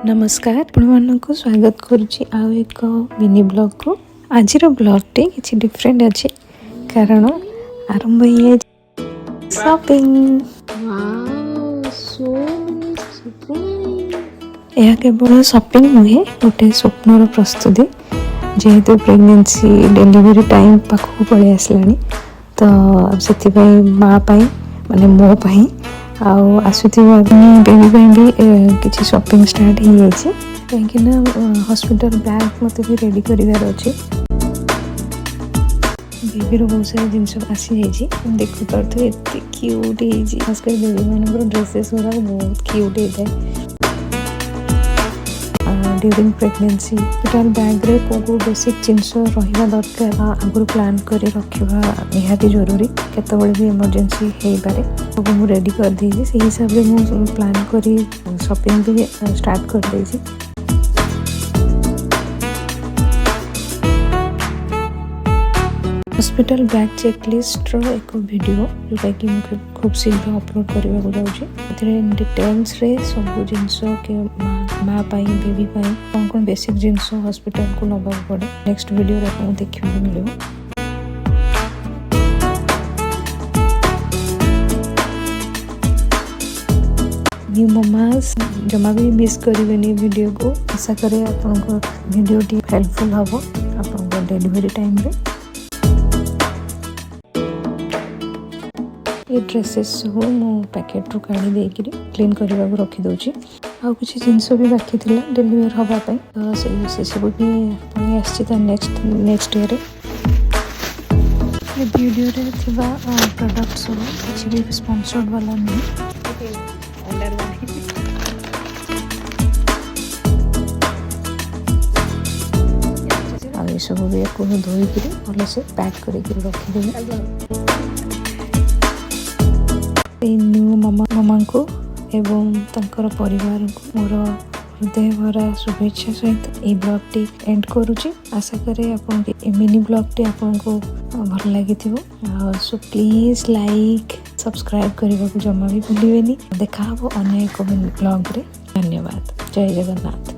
नमस्कार आपको स्वागत करुच्ची आउ एक मिनी ब्लॉग को। आज ब्लॉग टी किसी डिफरेंट अच्छे कारण आरंभ हो शॉपिंग। यह केवल शॉपिंग नुहे गोटे स्वप्नर प्रस्तुति जेहेतु प्रेगनेंसी डेलीवरी टाइम पाखक पड़े आसला तो से माँ माने मो आसुवा बेबी भी किसी शॉपिंग स्टार्ट हो जाए कहीं हॉस्पिटल बैग मत भी रेडी करार अच्छे। बेबी बहुत सारा जिनस आसी जाइए देखु पारे एत क्यूट खासकर बेबी मान ड्रेसेस गुरा बहुत क्यूट होता है ड्यूरिंग प्रेगनेंसी। हॉस्पिटल बैग रे को बेसिक जिनस रहा दरकार आगु प्लान कर रखा निहाती जरूरी केतबे भी इमरजेंसी हो पारे सब मुझे रेडी कर देछि से हिसाब से मुझे प्लान करी शॉपिंग भी स्टार्ट कर देछि। हॉस्पिटल बैग चेकलिस्ट रो एक वीडियो जोटा कि मुझे खूब शीघ्र अपलोड करने को जाऊँगी डिटेल्स रे सब जिनस के माँ बेबी कौन कौन बेसिक जिनस हॉस्पिटल को नवा पड़े नेक्स्ट वीडियो आपको देखने मिले। न्यू ममास जमा भी मिस करेंगे वीडियो को। आशा करे आपको वीडियो टी हेल्पफुल हम आपको डिलीवरी टाइम रे। ये ड्रेसेस सब मो पैकेट रू काढ़ी देकर क्लीन करने को रखीदे आउ किसी जिनस भी बाकी थी डेलीवर हाँपाई तो से सब भी पड़े नेक्स्ट ईयर वीडियो रे थिबा प्रोडक्ट सब किसी भी स्पॉन्सर्ड वाला नहीं सब भी धोईक भल से पैक कर रखीदे। न्यू मामा को एवं तंकर परिवार को मोर हृदय भरा शुभेच्छा सहित ये ब्लॉग टी एंड करुच्ची। आशा करे आपन मिनी ब्लॉग टी आपको भल लगी सो प्लीज लाइक सब्सक्राइब करने को जमा भी भूलिए। देखा अन्य एक ब्लॉग रे। धन्यवाद। जय जगन्नाथ।